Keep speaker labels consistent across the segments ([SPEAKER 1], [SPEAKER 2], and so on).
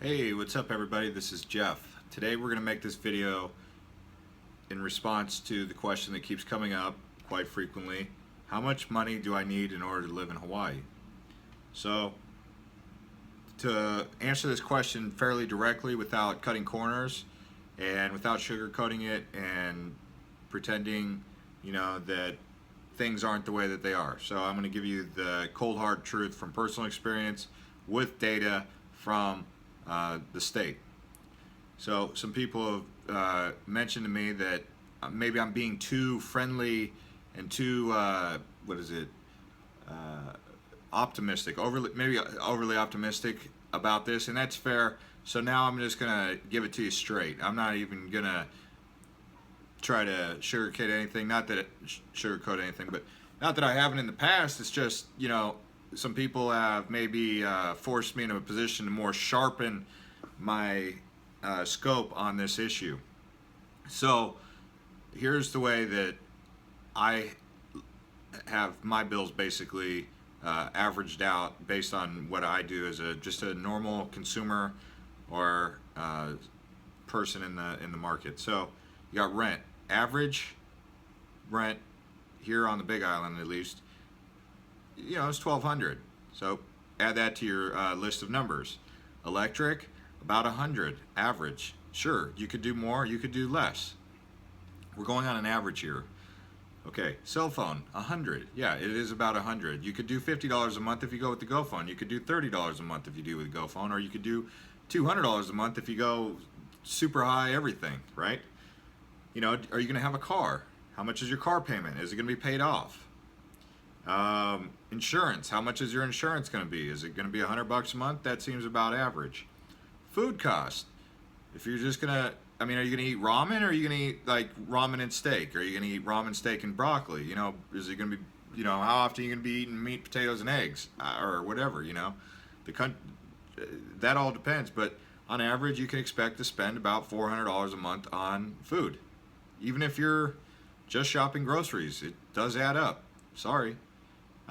[SPEAKER 1] Hey, what's up everybody? This is Jeff. Today we're going to make this video in response to the question that keeps coming up quite frequently. How much money do I need in order to live in Hawaii? So, to answer this question fairly directly without cutting corners and without sugarcoating it and pretending, that things aren't the way that they are. So I'm going to give you the cold hard truth from personal experience with data from the state. So some people have mentioned to me that maybe I'm being too friendly and too optimistic, maybe overly optimistic about this, and that's fair. So now I'm just gonna give it to you straight. I'm not even gonna try to sugarcoat anything. Not that sugarcoat anything, but not that I haven't in the past. It's just some people have maybe forced me into a position to more sharpen my scope on this issue. So here's the way that I have my bills basically averaged out based on what I do as just a normal consumer or person in the market. So you got rent. Average rent here on the Big Island, at least, it's $1,200. So add that to your list of numbers. Electric, about $100 average. Sure, you could do more, you could do less. We're going on an average here. Okay, cell phone, $100. Yeah, it is about $100. You could do $50 a month if you go with the GoPhone. You could do $30 a month if you do with GoPhone, or you could do $200 a month if you go super high everything, right? Are you going to have a car? How much is your car payment? Is it going to be paid off? Insurance. How much is your insurance going to be? Is it going to be $100 a month? That seems about average. Food cost. If you're just going to, are you going to eat ramen, or are you going to eat like ramen and steak? Or are you going to eat ramen, steak, and broccoli? Is it going to be, how often are you going to be eating meat, potatoes, and eggs? Or whatever, that all depends. But on average, you can expect to spend about $400 a month on food. Even if you're just shopping groceries, it does add up. Sorry.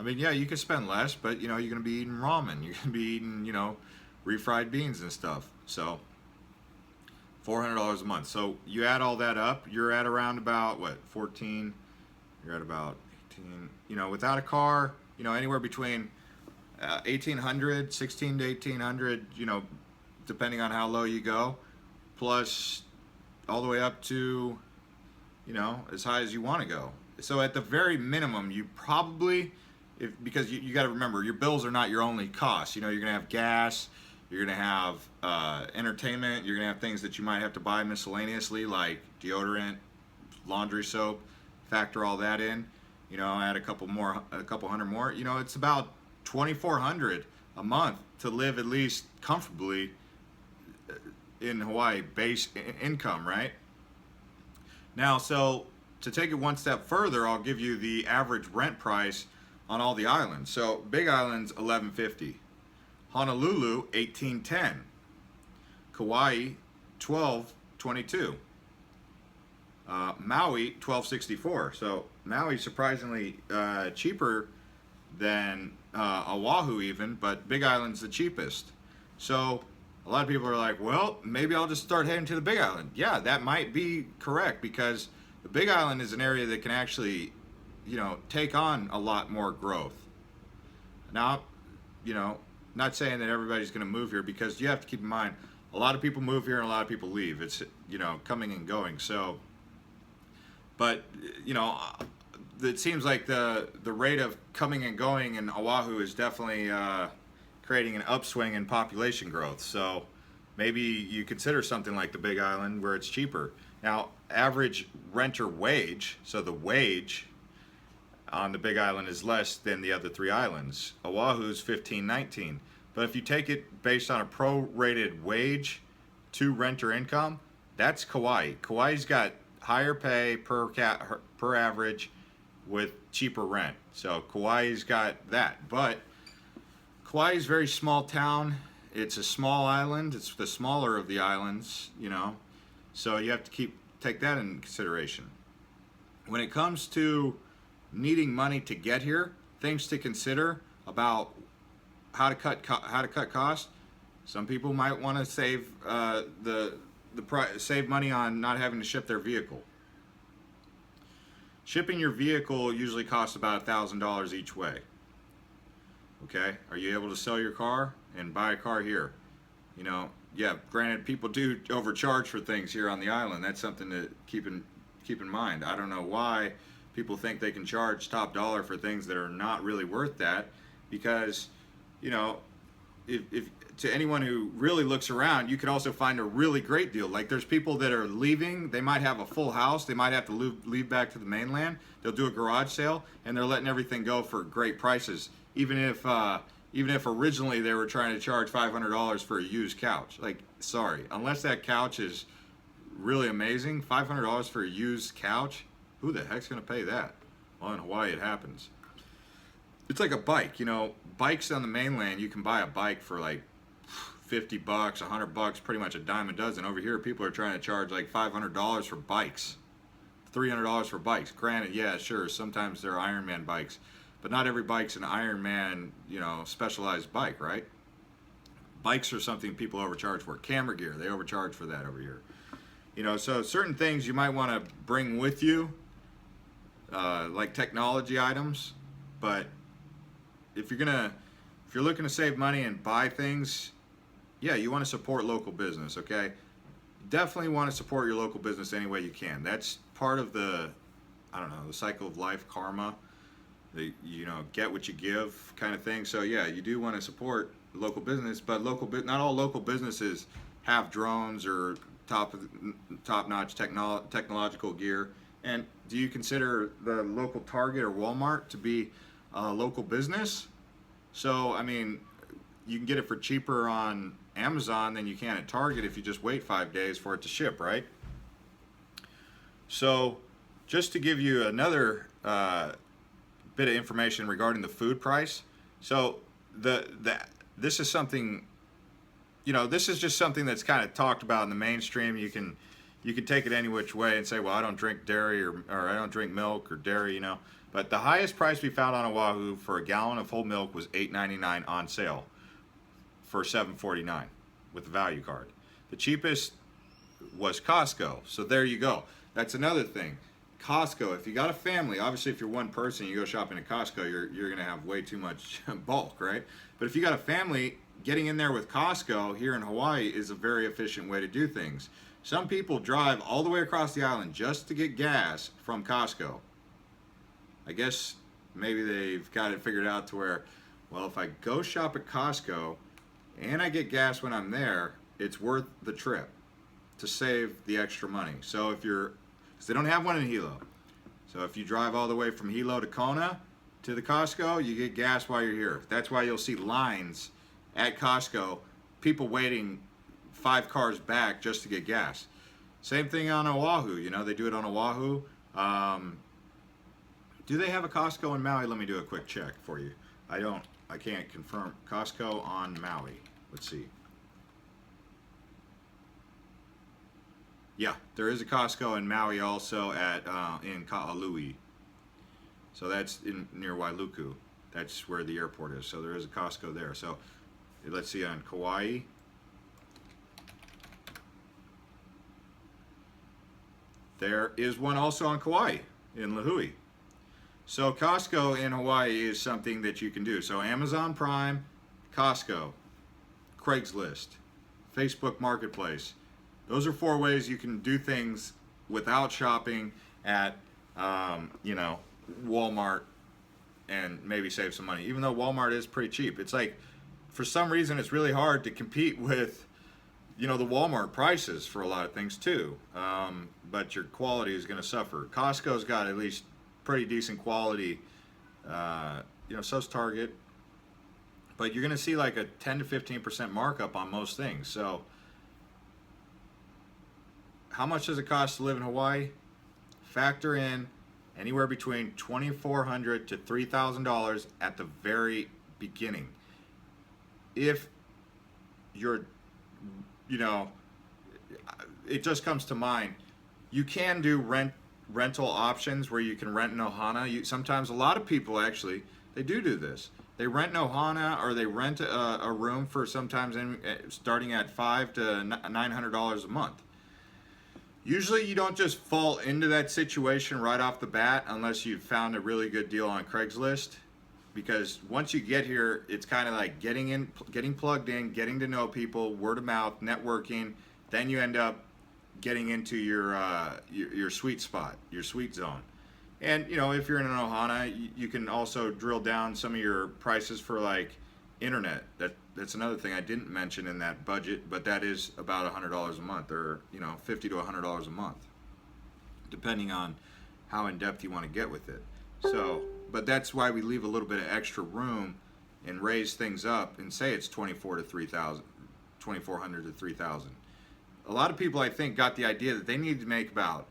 [SPEAKER 1] Yeah, you could spend less, but you're going to be eating ramen. You're going to be eating, refried beans and stuff. So $400 a month. So you add all that up, you're at around about what, 14? You're at about 18. Without a car, anywhere between 1,800, 16 to 1,800. Depending on how low you go, plus all the way up to as high as you want to go. So at the very minimum, you probably, because you got to remember, your bills are not your only cost. You're going to have gas, you're going to have entertainment, you're going to have things that you might have to buy miscellaneously, like deodorant, laundry soap. Factor all that in, add a couple hundred more. It's about $2,400 a month to live at least comfortably in Hawaii, base income, right? Now, so to take it one step further, I'll give you the average rent price on all the islands. So Big Island's $1,150, Honolulu $1,810, Kauai $1,222, Maui $1,264. So Maui surprisingly cheaper than Oahu even, but Big Island's the cheapest. So a lot of people are like, well, maybe I'll just start heading to the Big Island. Yeah, that might be correct, because the Big Island is an area that can actually, take on a lot more growth. Now, not saying that everybody's going to move here, because you have to keep in mind, a lot of people move here and a lot of people leave. It's, coming and going. So, but, it seems like the rate of coming and going in Oahu is definitely creating an upswing in population growth. So maybe you consider something like the Big Island where it's cheaper. Now, average renter wage, so the wage on the Big Island is less than the other three islands. Oahu's $1,519. But if you take it based on a prorated wage to renter income, that's Kauai. Kauai's got higher pay per average with cheaper rent. So Kauai's got that. But Kauai is a very small town. It's a small island. It's the smaller of the islands, so you have to take that into consideration. When it comes to needing money to get here, things to consider about how to cut costs. Some people might want to save save money on not having to ship their vehicle. Shipping your vehicle usually costs about $1,000 each way. Okay, are you able to sell your car and buy a car here? You know, yeah, granted, people do overcharge for things here on the island. That's something to keep in mind. I don't know why people think they can charge top dollar for things that are not really worth that, because, you know, if to anyone who really looks around, you could also find a really great deal. Like, there's people that are leaving, they might have a full house, they might have to leave back to the mainland. They'll do a garage sale and they're letting everything go for great prices, even if originally they were trying to charge $500 for a used couch. Like, sorry, unless that couch is really amazing, $500 for a used couch, who the heck's gonna pay that? Well, in Hawaii it happens. It's like a bike, you know, bikes on the mainland, you can buy a bike for like $50, $100, pretty much a dime a dozen. Over here, people are trying to charge like $500 for bikes, $300 for bikes. Granted, yeah, sure, sometimes they're Ironman bikes, but not every bike's an Ironman, you know, specialized bike, right? Bikes are something people overcharge for. Camera gear, they overcharge for that over here. You know, so certain things you might want to bring with you, like technology items, but if you're looking to save money and buy things, yeah, you want to support local business, okay? Definitely want to support your local business any way you can. That's part of the, I don't know, the cycle of life, karma, the, you know, get what you give kind of thing. So yeah, you do want to support local business, but not all local businesses have drones or top-notch technological gear. And do you consider the local Target or Walmart to be a local business? So, I mean, you can get it for cheaper on Amazon than you can at Target if you just wait 5 days for it to ship, right? So, just to give you another bit of information regarding the food price. So, this is something, you know, this is just something that's kind of talked about in the mainstream. You can take it any which way and say, well, I don't drink dairy or I don't drink milk or dairy, you know. But the highest price we found on Oahu for a gallon of whole milk was $8.99 on sale for $7.49 with the value card. The cheapest was Costco. So there you go. That's another thing. Costco, if you got a family, obviously if you're one person, you go shopping at Costco, you're going to have way too much bulk, right? But if you got a family, getting in there with Costco here in Hawaii is a very efficient way to do things. Some people drive all the way across the island just to get gas from Costco. I guess maybe they've got it figured out to where, well, if I go shop at Costco and I get gas when I'm there, it's worth the trip to save the extra money. So because they don't have one in Hilo. So if you drive all the way from Hilo to Kona to the Costco, you get gas while you're here. That's why you'll see lines at Costco, people waiting 5 cars back just to get gas. Same thing on Oahu, you know, they do it on Oahu. Do they have a Costco in Maui? Let me do a quick check for you. I can't confirm. Costco on Maui. Let's see. Yeah, there is a Costco in Maui also in Ka'alui. So that's near Wailuku. That's where the airport is. So there is a Costco there. So let's see on Kauai. There is one also on Kauai in Lahui. So Costco in Hawaii is something that you can do. So Amazon Prime, Costco, Craigslist, Facebook Marketplace. Those are 4 ways you can do things without shopping at, you know, Walmart and maybe save some money. Even though Walmart is pretty cheap. It's like, for some reason, it's really hard to compete with, you know, the Walmart prices for a lot of things too. But your quality is going to suffer. Costco's got at least pretty decent quality, you know, so's Target, but you're going to see like a 10 to 15% markup on most things. So how much does it cost to live in Hawaii? Factor in anywhere between $2,400 to $3,000 at the very beginning. If you're, you know, it just comes to mind, you can do rental options where you can rent an ohana. Sometimes a lot of people actually, they do this. they rent an ohana, or they rent a room for sometimes starting at $500 to $900 a month. Usually you don't just fall into that situation right off the bat unless you've found a really good deal on Craigslist, because once you get here, it's kind of like getting plugged in, getting to know people, word of mouth, networking. Then you end up getting into your sweet spot, your sweet zone. And you know, if you're in an ohana, you can also drill down some of your prices for like internet. That's another thing I didn't mention in that budget, but that is about $100 a month, or you know, $50 to $100 a month, depending on how in depth you want to get with it. So, but that's why we leave a little bit of extra room and raise things up and say it's 2400 to 3,000. A lot of people, I think, got the idea that they need to make about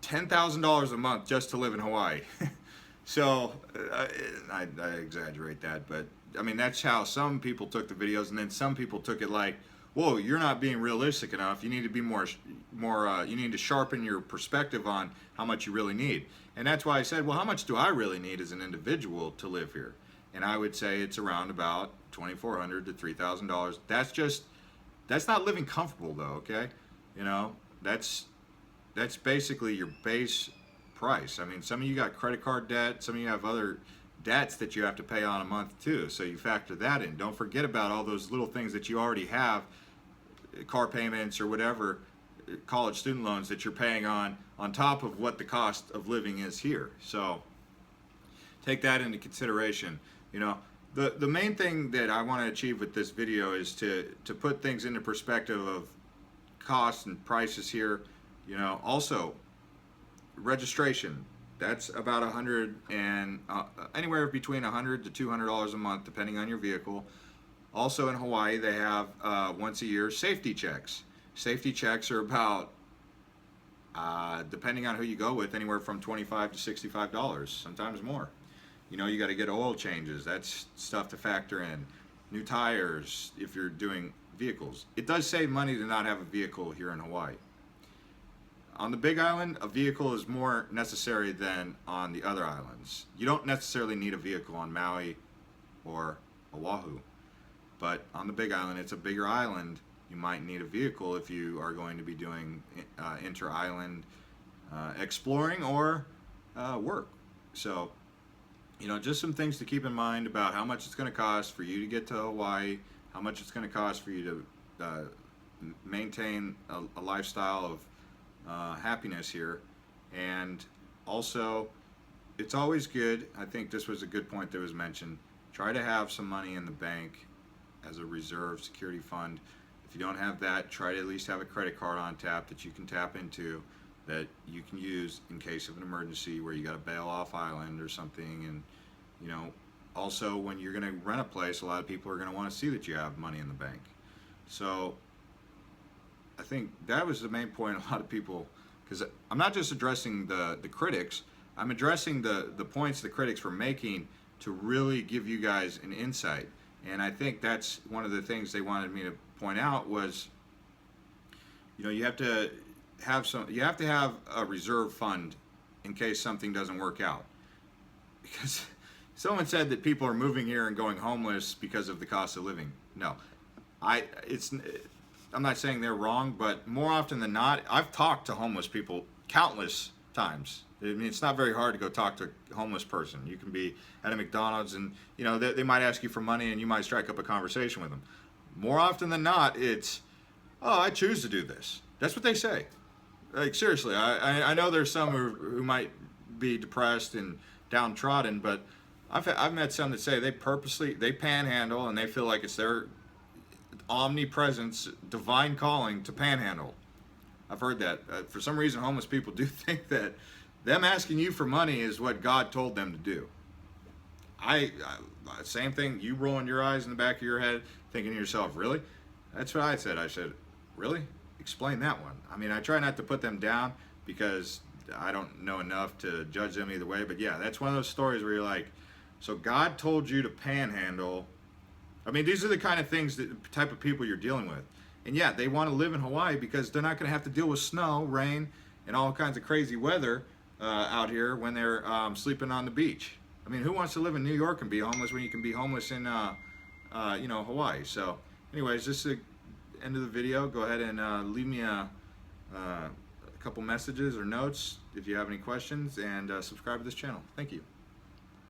[SPEAKER 1] $10,000 a month just to live in Hawaii. So I exaggerate that, but I mean, that's how some people took the videos, and then some people took it like, whoa, you're not being realistic enough. You need to be more, you need to sharpen your perspective on how much you really need. And that's why I said, well, how much do I really need as an individual to live here? And I would say it's around about $2,400 to $3,000. That's not living comfortable though, okay? You know, that's basically your base price. I mean, some of you got credit card debt, some of you have other debts that you have to pay on a month too, so you factor that in. Don't forget about all those little things that you already have, car payments or whatever, college student loans that you're paying on top of what the cost of living is here. So take that into consideration. You know, the main thing that I want to achieve with this video is to put things into perspective of costs and prices here. You know, also registration, that's about anywhere between $100 to $200 a month, depending on your vehicle. Also in Hawaii, they have once a year safety checks. Safety checks are about, depending on who you go with, anywhere from $25 to $65, sometimes more. You know, you got to get oil changes. That's stuff to factor in. New tires if you're doing vehicles. It does save money to not have a vehicle here in Hawaii. On the Big Island, a vehicle is more necessary than on the other islands. You don't necessarily need a vehicle on Maui or Oahu, but on the Big Island, it's a bigger island. You might need a vehicle if you are going to be doing inter-island exploring or work. So, you know, just some things to keep in mind about how much it's going to cost for you to get to Hawaii, how much it's going to cost for you to maintain a lifestyle of happiness here. And also, it's always good, I think this was a good point that was mentioned, try to have some money in the bank as a reserve security fund. If you don't have that, try to at least have a credit card on tap that you can tap into, that you can use in case of an emergency where you got to bail off island or something. And you know, also when you're going to rent a place, a lot of people are going to want to see that you have money in the bank. So I think that was the main point. A lot of people, because I'm not just addressing the critics, I'm addressing the points the critics were making to really give you guys an insight. And I think that's one of the things they wanted me to point out was, you know, you have to have a reserve fund in case something doesn't work out. Because someone said that people are moving here and going homeless because of the cost of living. No, I'm not saying they're wrong, but more often than not, I've talked to homeless people countless times. I mean, it's not very hard to go talk to a homeless person. You can be at a McDonald's and, you know, they might ask you for money and you might strike up a conversation with them. More often than not, it's, oh, I choose to do this. That's what they say. Like, seriously, I know there's some who might be depressed and downtrodden, but I've met some that say they panhandle and they feel like it's their omnipresence, divine calling to panhandle. I've heard that. For some reason, homeless people do think that them asking you for money is what God told them to do. Same thing, you rolling your eyes in the back of your head, thinking to yourself, really? That's what I said. I said, really? Explain that one. I mean, I try not to put them down because I don't know enough to judge them either way, but yeah, that's one of those stories where you're like, so God told you to panhandle. I mean, these are the kind of things, the type of people you're dealing with. And yeah, they want to live in Hawaii because they're not going to have to deal with snow, rain, and all kinds of crazy weather out here when they're sleeping on the beach. I mean, who wants to live in New York and be homeless when you can be homeless in, you know, Hawaii? So, anyways, this is the end of the video. Go ahead and leave me a couple messages or notes if you have any questions, and subscribe to this channel. Thank you.